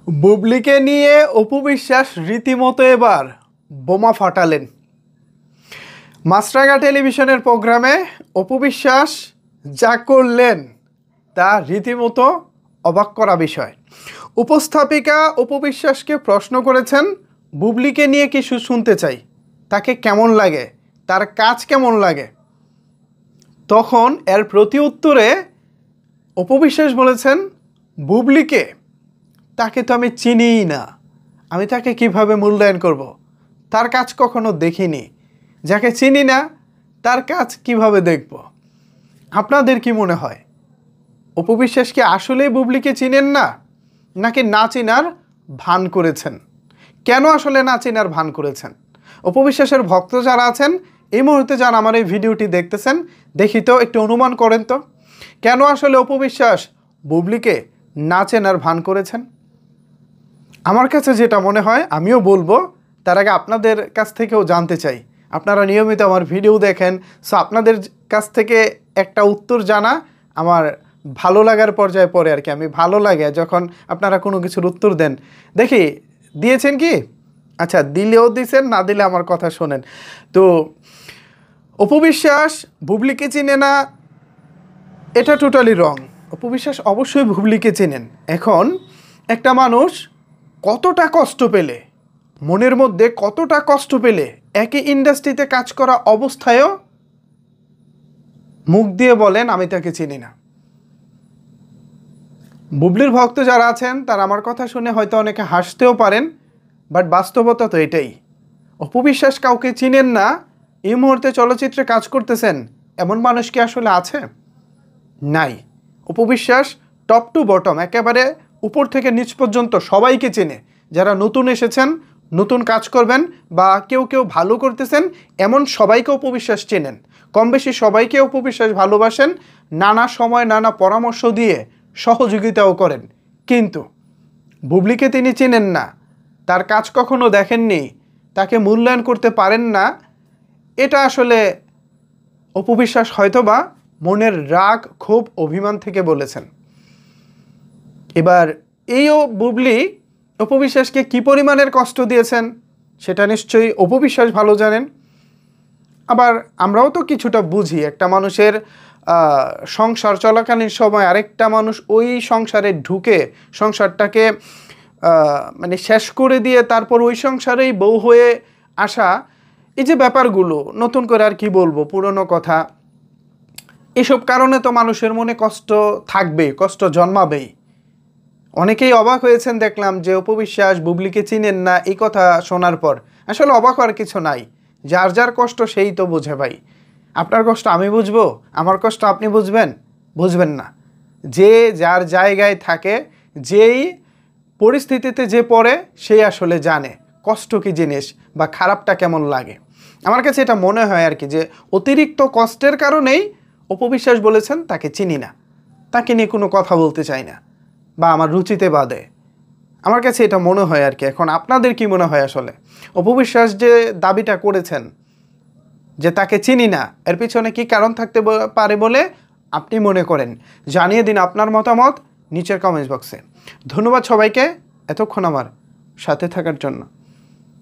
বুবলিকে নিয়ে অপু বিশ্বাস রীতিমতো এবার বোমা ফাটালেন। মাছরাঙা টেলিভিশনের প্রোগ্রামে অপু বিশ্বাস যা করলেন তা রীতিমতো অবাক করা বিষয়। উপস্থাপিকা অপু বিশ্বাসকে প্রশ্ন করেছেন, বুবলিকে নিয়ে কিছু শুনতে চাই, তাকে কেমন লাগে, তার কাজ কেমন লাগে। তখন এর প্রতি উত্তরে অপু বিশ্বাস বলেছেন, বুবলিকে, তাকে তো আমি চিনিই না, আমি তাকে কিভাবে মূল্যায়ন করব, তার কাজ কখনো দেখিনি, যাকে চিনি না তার কাজ কিভাবে দেখব। আপনাদের কি মনে হয়, অপু বিশ্বাস কি আসলেই বুবলিকে চিনেন না, নাকি না চিনার ভান করেছেন? কেন আসলে না চিনার ভান করেছেন? অপু বিশ্বাসের ভক্ত যারা আছেন এই মুহূর্তে যারা আমার এই ভিডিওটি দেখতেছেন, দেখি তো একটু অনুমান করেন তো, কেন আসলে অপু বিশ্বাস বুবলিকে না চেনার ভান করেছেন? আমার কাছে যেটা মনে হয় আমিও বলবো, তার আগে আপনাদের কাছ থেকেও জানতে চাই। আপনারা নিয়মিত আমার ভিডিও দেখেন, সো আপনাদের কাছ থেকে একটা উত্তর জানা আমার ভালো লাগার পর্যায়ে পড়ে আর কি। আমি ভালো লাগে যখন আপনারা কোনো কিছুর উত্তর দেন। দেখি দিয়েছেন কি? আচ্ছা, দিলেও দিয়েছেন, না দিলে আমার কথা শোনেন। তো অপু বিশ্বাস বুবলিকে চিনে না, এটা টোটালি রং। অপু বিশ্বাস অবশ্যই বুবলিকে চেনেন। এখন একটা মানুষ কতটা কষ্ট পেলে, মনের মধ্যে কতটা কষ্ট পেলে একই ইন্ডাস্ট্রিতে কাজ করা অবস্থায়ও মুখ দিয়ে বলেন আমি তাকে চিনি না। বুবলির ভক্ত যারা আছেন তারা আমার কথা শুনে হয়তো অনেকে হাসতেও পারেন, বাট বাস্তবতা তো এটাই। অপু বিশ্বাস কাউকে চিনেন না, এই মুহূর্তে চলচ্চিত্রে কাজ করতেছেন, এমন মানুষ কি আসলে আছে? নাই। Apu Biswas top to bottom, একেবারে উপর থেকে নিচ পর্যন্ত সবাইকে চেনে। যারা নতুন এসেছেন, নতুন কাজ করবেন, বা কেউ কেউ ভালো করতেছেন, এমন সবাইকে অপু বিশ্বাস চেনেন। কম বেশি সবাইকে অপু বিশ্বাস ভালোবাসেন, নানা সময় নানা পরামর্শ দিয়ে সহযোগিতাও করেন। কিন্তু বুবলিকে তিনি চেনেন না, তার কাজ কখনো দেখেননি, তাকে মূল্যায়ন করতে পারেন না। এটা আসলে অপু বিশ্বাস হয়তোবা মনের রাগ, ক্ষোভ, অভিমান থেকে বলেছেন। এবার এইও বুবলি অপু বিশ্বাসকে কী পরিমাণের কষ্ট দিয়েছেন সেটা নিশ্চয়ই অপু বিশ্বাস ভালো জানেন। আবার আমরাও তো কিছুটা বুঝি, একটা মানুষের সংসার চলাকালীন সময় আরেকটা মানুষ ওই সংসারে ঢুকে সংসারটাকে মানে শেষ করে দিয়ে তারপর ওই সংসারেই বউ হয়ে আসা, এই যে ব্যাপারগুলো, নতুন করে আর কি বলবো, পুরনো কথা, এসব কারণে তো মানুষের মনে কষ্ট থাকবে, কষ্ট জন্মাবেই। অনেকেই অবাক হয়েছেন দেখলাম যে অপু বিশ্বাস বুবলিকে চিনেন না, এই কথা শোনার পর। আসলে অবাক হওয়ার কিছু নাই, যার যার কষ্ট সেই তো বোঝে ভাই। আপনার কষ্ট আমি বুঝবো, আমার কষ্ট আপনি বুঝবেন? বুঝবেন না। যে যার জায়গায় থাকে, যেই পরিস্থিতিতে যে পড়ে, সেই আসলে জানে কষ্ট কী জিনিস বা খারাপটা কেমন লাগে। আমার কাছে এটা মনে হয় আর কি, যে অতিরিক্ত কষ্টের কারণেই অপু বিশ্বাস বলেছেন তাকে চিনি না, তাকে নিয়ে কোনো কথা বলতে চাই না, বা আমার রুচিতে বাদে। আমার কাছে এটা মনে হয় আর কি। এখন আপনাদের কি মনে হয় আসলে অপু বিশ্বাস যে দাবিটা করেছেন যে তাকে চিনি না, এর পিছনে কি কারণ থাকতে পারে বলে আপনি মনে করেন? জানিয়ে দিন আপনার মতামত নিচের কমেন্টস বক্সে। ধন্যবাদ সবাইকে এতক্ষণ আমার সাথে থাকার জন্য।